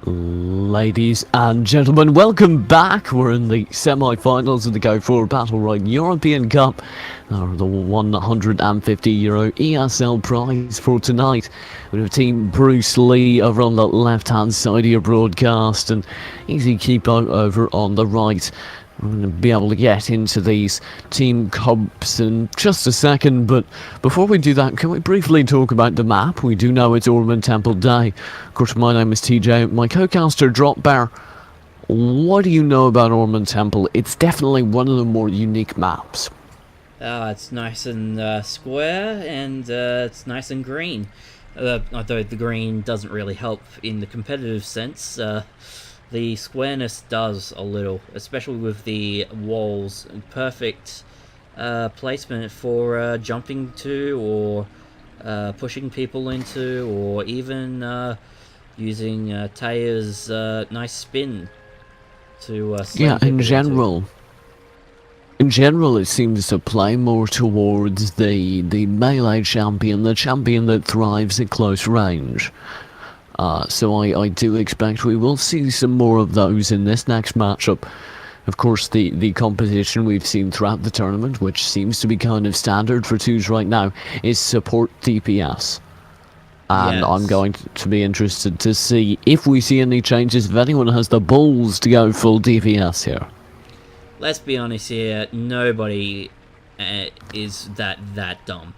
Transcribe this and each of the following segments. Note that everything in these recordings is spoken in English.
Ladies and gentlemen, welcome back. We're in the semi-finals of the Go4Battlerite European Cup, the €150 ESL prize for tonight. We have Team Bruce Lee over on the left-hand side of your broadcast, and Easy Keepo over on the right. We're going to be able to get into these team comps in just a second, but before we do that, can we briefly talk about the map? We do know it's Ormond Temple Day. Of course, my name is TJ, my co-caster Dropbear. What do you know about Ormond Temple? It's definitely one of the more unique maps. It's nice and square, and it's nice and green. Although the green doesn't really help in the competitive sense. The squareness does a little, especially with the walls. Perfect placement for jumping to, or pushing people into, or even using Taya's nice spin to slam people in general. In general, it seems to play more towards the melee champion, the champion that thrives at close range. So I do expect we will see some more of those in this next matchup. Of course, the competition we've seen throughout the tournament, which seems to be kind of standard for twos right now, is support DPS. And yes. I'm going to be interested to see if we see any changes, if anyone has the balls to go full DPS here. Let's be honest here, nobody is that dumb.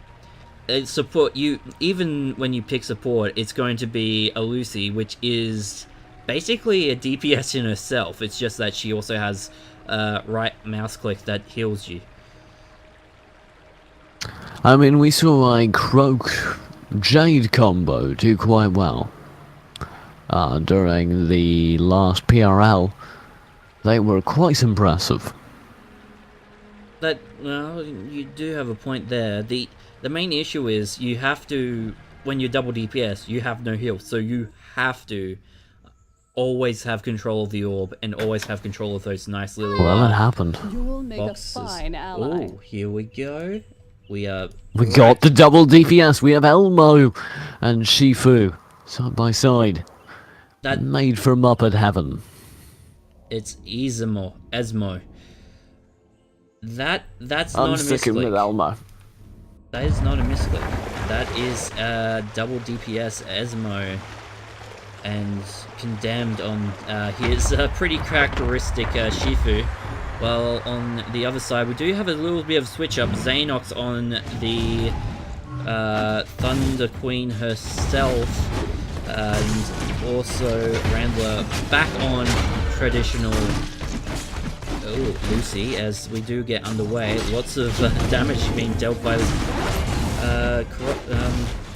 Support, even when you pick support, it's going to be a Lucy, which is basically a DPS in herself. It's just that she also has right mouse click that heals you. I mean, we saw a Croak Jade combo do quite well during the last PRL. They were quite impressive. Well, you do have a point there. The main issue is you have to, when you're double DPS, you have no heal. So you have to always have control of the orb and always have control of those nice little well, that happened. You will make boxes. a fine ally. Oh, here we go. We got the double DPS. We have Elmo and Shifu side by side. That made for Muppet Heaven. It's Esmo. That's not I'm a misclick. sticking with Elmo. That is not a misclick. That is double DPS Esmo, and condemned on his pretty characteristic Shifu. Well, on the other side, we do have a little bit of switch up. Xanox on the Thunder Queen herself, and also Randler back on traditional Lucy, as we do get underway. Lots of damage being dealt by this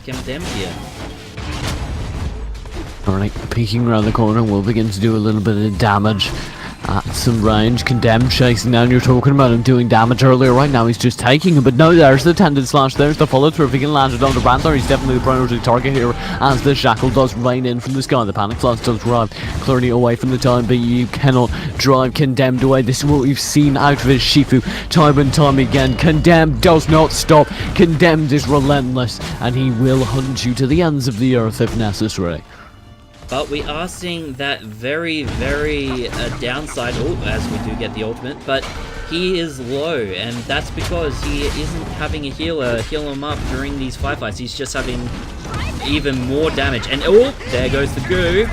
Condemned here. Alright, peeking around the corner, we'll begin to do a little bit of damage at some range. Condemned chasing down, you're talking about him doing damage earlier. Right now he's just taking him, but no, there's the tended slash, there's the follow through. If he can land it on the Randler, he's definitely the priority target here, as the shackle does rain in from the sky. The panic flash does arrive, clearly away from the time, but you cannot drive Condemned away. This is what we've seen out of his Shifu time and time again. Condemned does not stop. Condemned is relentless, and he will hunt you to the ends of the earth if necessary. But we are seeing that very downside, as we do get the ultimate, but he is low, and that's because he isn't having a healer heal him up during these firefights. He's just having even more damage, and there goes the goo.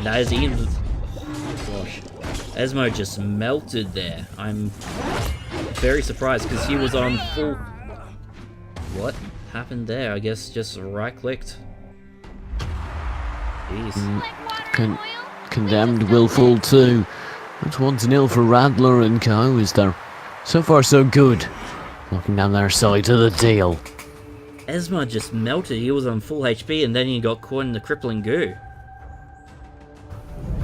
That is even... Oh, gosh. Esmo just melted there. I'm very surprised, because he was on full... What happened there? I guess just right-clicked. Condemned will fall too. It's 1-0 for Radler and co, is there? So far so good. Looking down their side of the deal. Esma just melted. He was on full HP, and then he got caught in the crippling goo.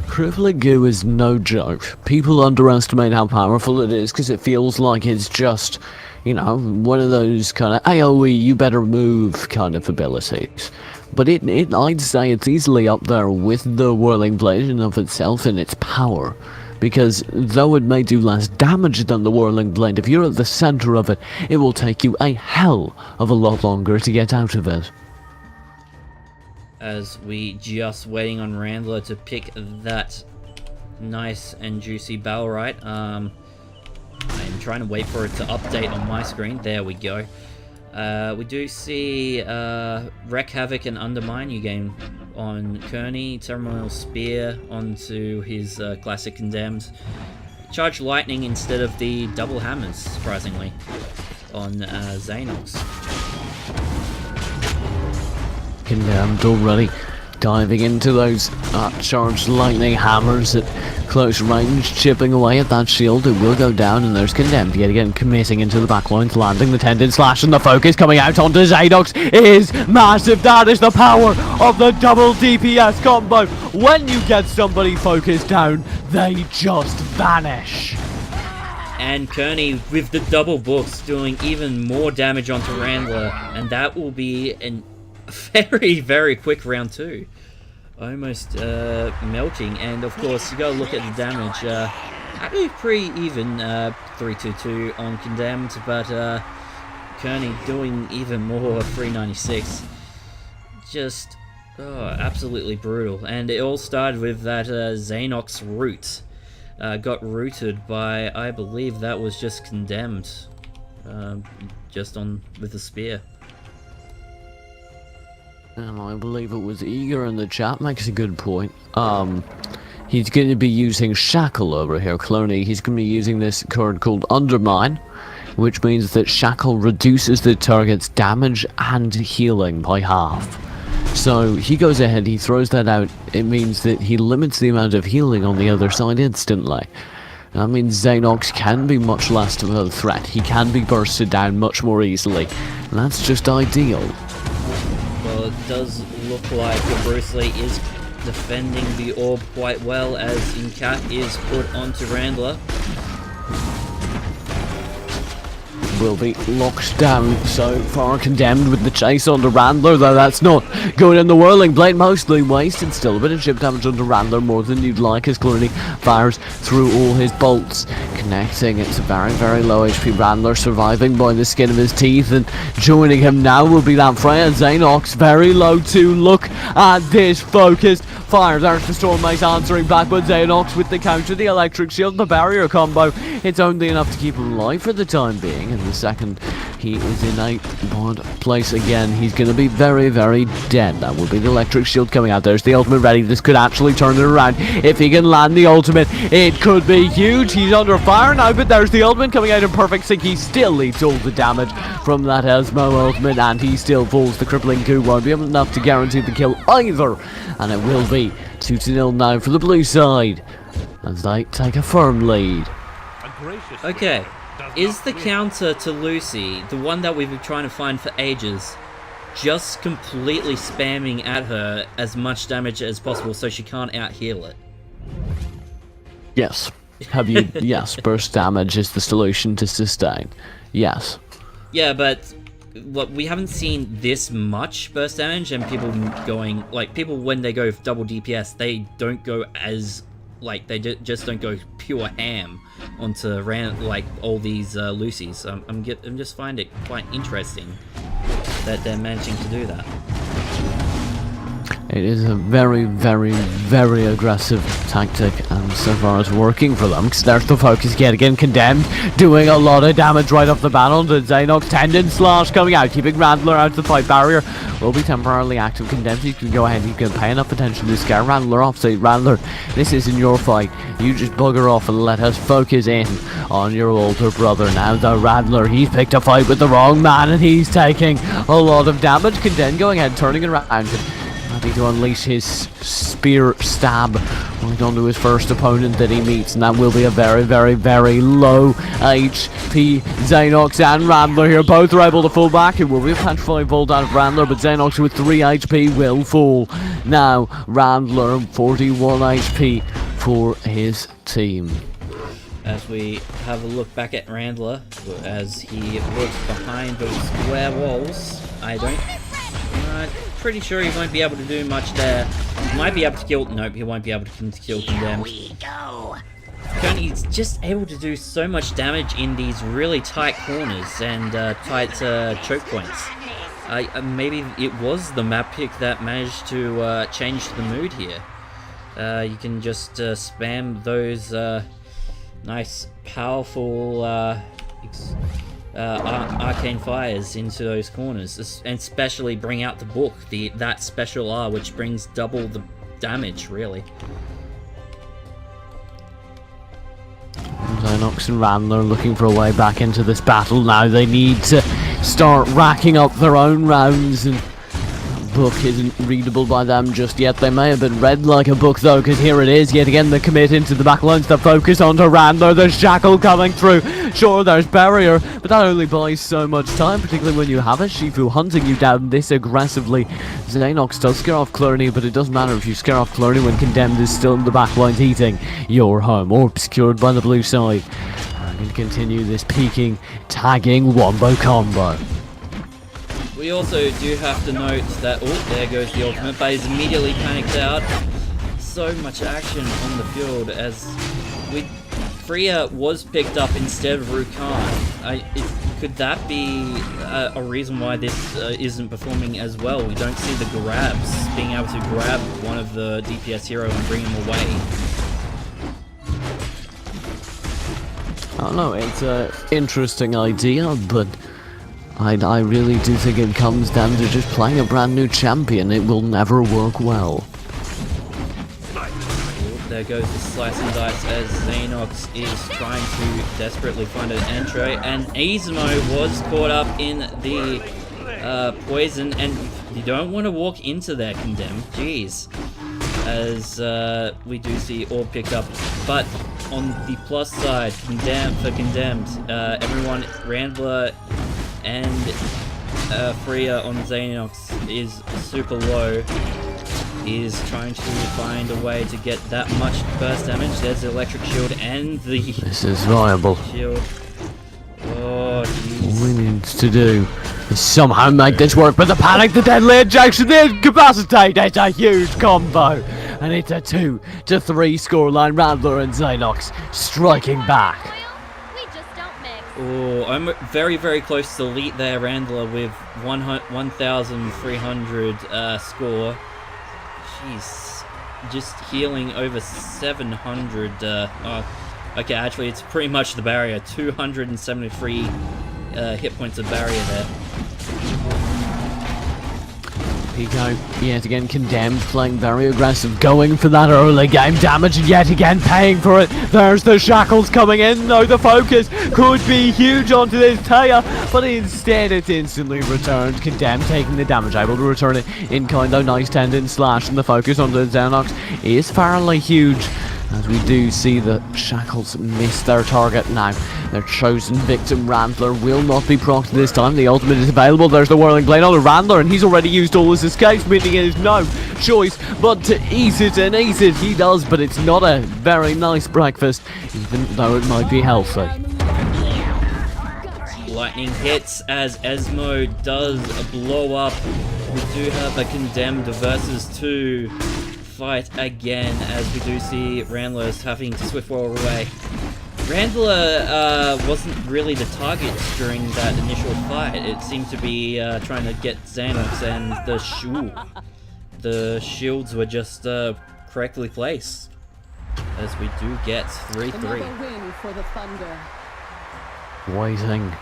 Crippling goo is no joke. People underestimate how powerful it is because it feels like it's just, you know, one of those kind of AoE, you better move kind of abilities. But I'd say it's easily up there with the Whirling Blade in of itself in its power. Because though it may do less damage than the Whirling Blade, if you're at the center of it, it will take you a hell of a lot longer to get out of it. as we just waiting on Randler to pick that nice and juicy Battlerite. I'm trying to wait for it to update on my screen. There we go. We do see Wreck Havoc and Undermine. You gain on Kearney, Terminal Spear onto his classic Condemned. Charge Lightning instead of the double hammers, surprisingly, on Xanox. Condemned already diving into those charged lightning hammers at close range, chipping away at that shield. It will go down, and there's Condemned yet again committing into the backlines, landing the tendon slash, and the focus coming out onto Xanox is massive. That is the power of the double DPS combo. When you get somebody focused down, they just vanish. And Kearney with the double books doing even more damage onto Randler, and that will be a very, very quick round 2. Almost melting, and of course you gotta look at the damage. Actually pretty even, 322 on Condemned, but Kearney doing even more, 396. Just absolutely brutal. And it all started with that Xanox root. Got rooted by, I believe that was just Condemned, just on with the spear. And I believe it was Eager in the chat makes a good point. He's going to be using Shackle over here, Cloney. He's going to be using this card called Undermine, which means that Shackle reduces the target's damage and healing by half. So he goes ahead, he throws that out. It means that he limits the amount of healing on the other side instantly. That means Xanox can be much less of a threat. He can be bursted down much more easily. And that's just ideal. Well, it does look like Bruce Lee is defending the orb quite well, as Incat is put onto Randler. Will be locked down so far. Condemned with the chase onto Randler, though that's not going in. The Whirling Blade mostly wasted. Still a bit of chip damage onto Randler, more than you'd like, as Clooney fires through all his bolts, connecting. It's a very, very low HP Randler, surviving by the skin of his teeth, and joining him now will be that Freya. Xanox very low too. Look at this focused fire. There's the Storm Mace answering back, but Xanox with the counter, the electric shield, the barrier combo. It's only enough to keep him alive for the time being. And the second he is in a bad place again, he's going to be very, very dead. That will be the electric shield coming out. There's the ultimate ready. This could actually turn it around. If he can land the ultimate, it could be huge. He's under fire now, but there's the ultimate coming out in perfect sync. He still leads all the damage from that Esmo ultimate, and he still falls. The crippling coup won't be enough to guarantee the kill either. And it will be 2-0 now for the blue side, as they take a firm lead. Okay, is the counter to Lucy, the one that we've been trying to find for ages, just completely spamming at her as much damage as possible so she can't out-heal it? Yes. Yes, burst damage is the solution to sustain. Yes. Yeah, but what we haven't seen this much burst damage, and people going, like, people when they go double DPS, they don't go as, like, they just don't go pure ham onto like all these Lucy's. I'm just find it quite interesting that they're managing to do that. It is a very, very, very aggressive tactic, and so far it's working for them, because there's the focus yet again. Condemned, doing a lot of damage right off the bat onto Xanox. Tendon slash coming out, keeping Randler out of the fight. Barrier will be temporarily active. Condemned, you can go ahead, you can pay enough attention to scare Randler off. Say, Randler, this isn't your fight. You just bugger off and let us focus in on your older brother. Now the Randler, he's picked a fight with the wrong man, and he's taking a lot of damage. Condemned going ahead, turning it around, ready to unleash his spear stab right onto his first opponent that he meets, and that will be a very, very, very low HP. Xanox and Randler here, both are able to fall back. It will be a petrifying fall down of Randler, but Xanox with 3 HP will fall. Now Randler 41 HP for his team. As we have a look back at Randler, as he looks behind those square walls, I'm pretty sure he won't be able to do much there. He might be able to kill... Nope, he won't be able to kill Condemned. He's just able to do so much damage in these really tight corners and tight choke points. Maybe it was the map pick that managed to change the mood here. You can just spam those nice, powerful arcane fires into those corners, and especially bring out the book, that special R, which brings double the damage, really. Xenox and Randler looking for a way back into this battle now. They need to start racking up their own rounds, and the book isn't readable by them just yet. They may have been read like a book though, because here it is yet again, the commit into the backlines, the focus onto Randler, the shackle coming through. Sure, there's barrier, but that only buys so much time, particularly when you have a Shifu hunting you down this aggressively. Xenox does scare off Clerney, but it doesn't matter if you scare off Clerney when Condemned is still in the backlines eating your home, or obscured by the blue side. I'm going to continue this peeking, tagging, wombo combo. We also do have to note that, oh, there goes the ultimate, but he's immediately panicked out. So much action on the field as Freya was picked up instead of Rukan. Could that be a reason why this isn't performing as well? We don't see the grabs, being able to grab one of the DPS hero and bring him away. I don't know, it's an interesting idea, but I really do think it comes down to just playing a brand new champion. It will never work well. There goes the slice and dice as Xenox is trying to desperately find an entry, and Izmo was caught up in the poison, and you don't want to walk into there, Condemned. Jeez. As we do see all picked up, but on the plus side, Condemned, everyone, Randler and Freya on Xenox is super low. Is trying to find a way to get that much burst damage. There's the electric shield and the... This is viable. Shield. Oh, jeez. All we need to do is somehow make this work, but the panic, the deadly injection, the incapacitate, it's a huge combo. And it's a 2-3 scoreline. Randler and Xenox striking back. Oh, I'm very, very close to elite there, Randler, with 1,300 score. Jeez, just healing over 700. Okay, actually, it's pretty much the barrier. 273 hit points of barrier there. Pico, yet again Condemned, playing very aggressive, going for that early game damage, and yet again paying for it. There's the shackles coming in, though the focus could be huge onto this Taya, but instead it's instantly returned. Condemned taking the damage, able to return it in kind, though. Nice tendon slash, and the focus onto the Xenox is fairly huge, as we do see the shackles miss their target now. Their chosen victim, Randler, will not be procced this time. The ultimate is available. There's the whirling blade on the Randler, and he's already used all his escapes, meaning it is no choice but to eat it, and eat it he does, but it's not a very nice breakfast, even though it might be healthy. Lightning hits as Ezmo does blow up. We do have a Condemned versus 2 fight again, as we do see Randler having to swift roll away. Randler wasn't really the target during that initial fight. It seemed to be trying to get Xanox, and the shields were just correctly placed, as we do get 3-3. Waiting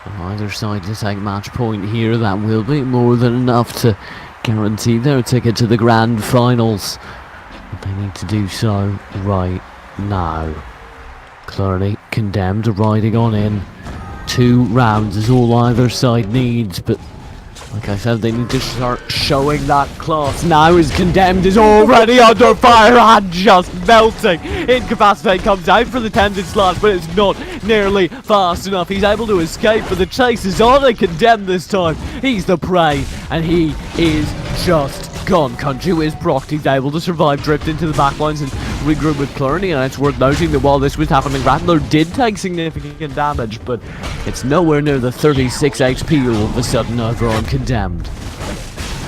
on either side to take match point here. That will be more than enough to guarantee their ticket to the grand finals, but they need to do so right now. Clerney, Condemned, riding on in. 2 rounds is all either side needs, but like I said, they need to start showing that class now, as Condemned is already under fire and just melting. Incapacitate comes out for the tendon slash, but it's not nearly fast enough. He's able to escape, but the chase is on, and Condemned this time. He's the prey, and he is just gone. Kunju is procced. He's able to survive, drift into the backlines and regroup with Clerney, and it's worth noting that while this was happening, Rattler did take significant damage, but it's nowhere near the 36 HP all of a sudden over on Condemned.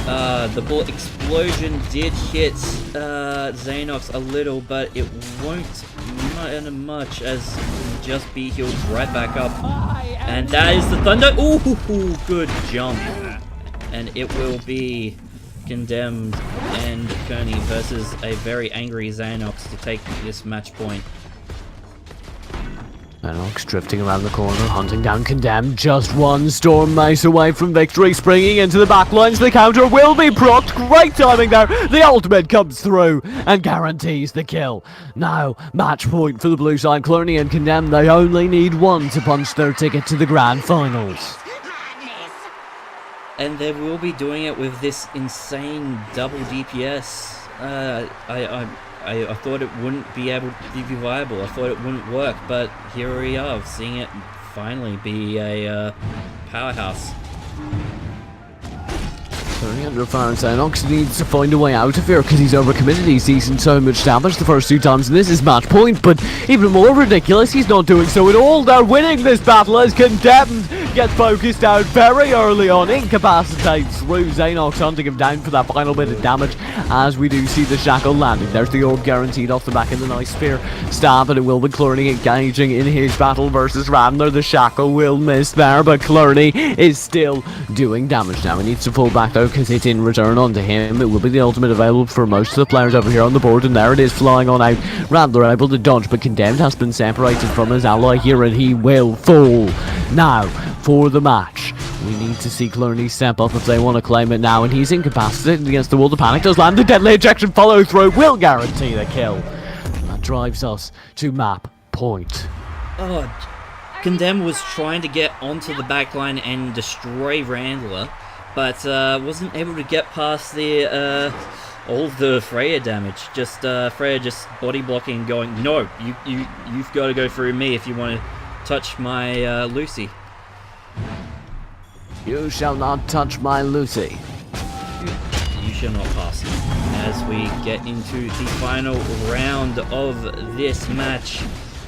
The bullet explosion did hit Xanox a little, but it won't matter much, as just be healed right back up. And that is the thunder. Ooh, good jump. and it will be Condemned and Kearney versus a very angry Xanox to take this match point. Xanox drifting around the corner, hunting down Condemned, just one Storm Mace away from victory, springing into the backlines. The counter will be procced. Great timing there. The ultimate comes through and guarantees the kill. Now, match point for the blue side. Kearney and Condemned, they only need one to punch their ticket to the grand finals. And they will be doing it with this insane double DPS. I thought it wouldn't be able to be viable. I thought it wouldn't work, but here we are, seeing it finally be a powerhouse. 300 fire, Xanox needs to find a way out of here because he's overcommitted. He's taken so much damage the first 2 times, and this is match point. But even more ridiculous, he's not doing so at all. They're winning this battle as Condemned gets focused out very early on, incapacitates through. Xanox hunting him down for that final bit of damage as we do see the shackle landing. There's the orb guaranteed off the back of the nice spear stab, and it will be Kearney engaging in his battle versus Randler. The shackle will miss there, but Kearney is still doing damage now. He needs to fall back though because it's in return onto him. It will be the ultimate available for most of the players over here on the board, and there it is flying on out. Randler able to dodge, but Condemned has been separated from his ally here, and he will fall. Now, for the match, we need to see Kearney step up if they want to claim it now, and he's incapacitated against the wall. The panic does land. The deadly ejection follow through will guarantee the kill. And that drives us to map point. Oh, Condemned was trying to get onto the backline and destroy Randler, but wasn't able to get past the all the Freya damage. Just Freya just body blocking and going, no, you've got to go through me if you want to touch my Lucy. You shall not touch my Lucy. You shall not pass. As we get into the final round of this match,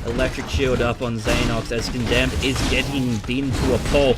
electric shield up on Xanox as Condemned is getting beaten to a pulp.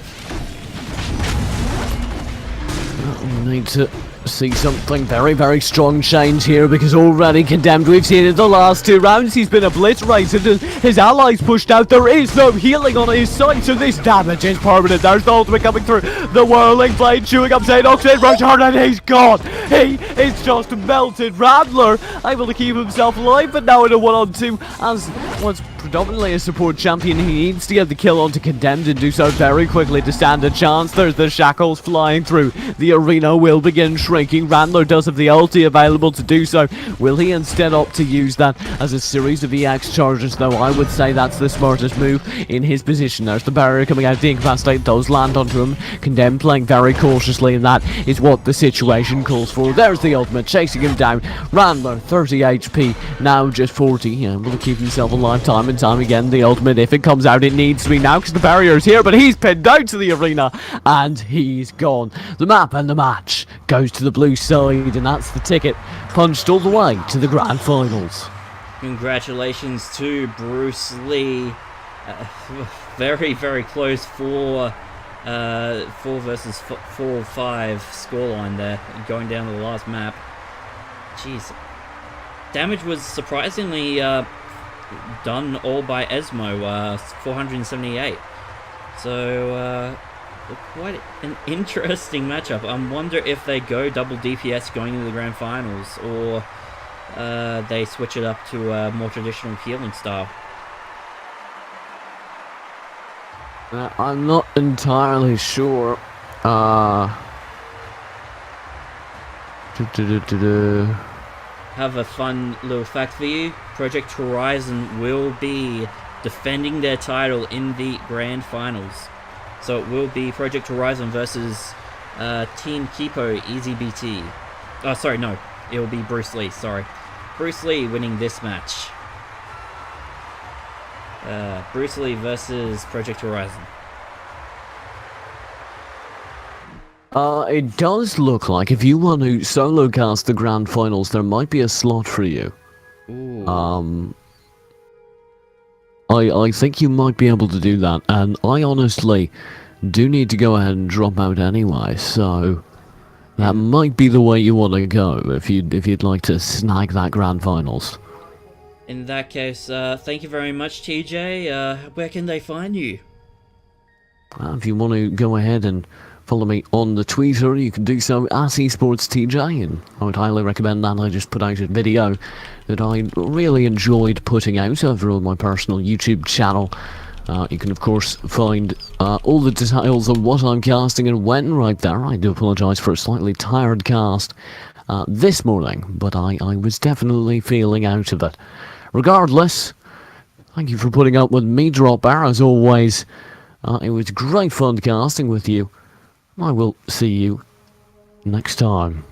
We need to see something very, very strong change here, because already Condemned, we've seen in the last 2 rounds, he's been obliterated and his allies pushed out. There is no healing on his side, so this damage is permanent. There's the ultimate coming through. The whirling blade chewing up Xanox in return, and he's gone. He is just melted. Randler able to keep himself alive, but now in a 1-on-2 as was predominantly a support champion. He needs to get the kill onto Condemned and do so very quickly to stand a chance. There's the shackles flying through. The arena will begin shrinking. Randler does have the ulti available to do so. Will he instead opt to use that as a series of EX charges, though? I would say that's the smartest move in his position. There's the barrier coming out. The incapacitate does land onto him. Condemned playing very cautiously, and that is what the situation calls for. There's the ultimate chasing him down. Randler 30 HP, now just 40. Able to keep himself alive time and time again. The ultimate, if it comes out, it needs to be now because the barrier is here, but he's pinned out to the arena and he's gone. The map and the match goes to the blue side, and that's the ticket punched all the way to the grand finals. Congratulations to Bruce Lee. Very, very close 4 versus 4-5 scoreline there, going down to the last map. Jeez. Damage was surprisingly done all by Esmo, 478. So, quite an interesting matchup. I wonder if they go double DPS going into the grand finals, or they switch it up to a more traditional healing style. I'm not entirely sure. Have a fun little fact for you. Project Horizon will be defending their title in the grand finals. So it will be Project Horizon versus TeamKeepoEZBT. Oh, sorry, no. It will be Bruce Lee, sorry. Bruce Lee winning this match. Bruce Lee versus Project Horizon. It does look like if you want to solo cast the grand finals, there might be a slot for you. Ooh. I think you might be able to do that, and I honestly do need to go ahead and drop out anyway, so that might be the way you want to go if you'd like to snag that grand finals. In that case, thank you very much, TJ. Where can they find you? If you want to go ahead and follow me on the Twitter, you can do so at eSportsTJ, and I would highly recommend that. I just put out a video that I really enjoyed putting out over on my personal YouTube channel. You can of course find all the details on what I'm casting and when right there. I do apologise for a slightly tired cast this morning, but I was definitely feeling out of it. Regardless, thank you for putting up with me, Dropbear, as always. It was great fun casting with you. I will see you next time.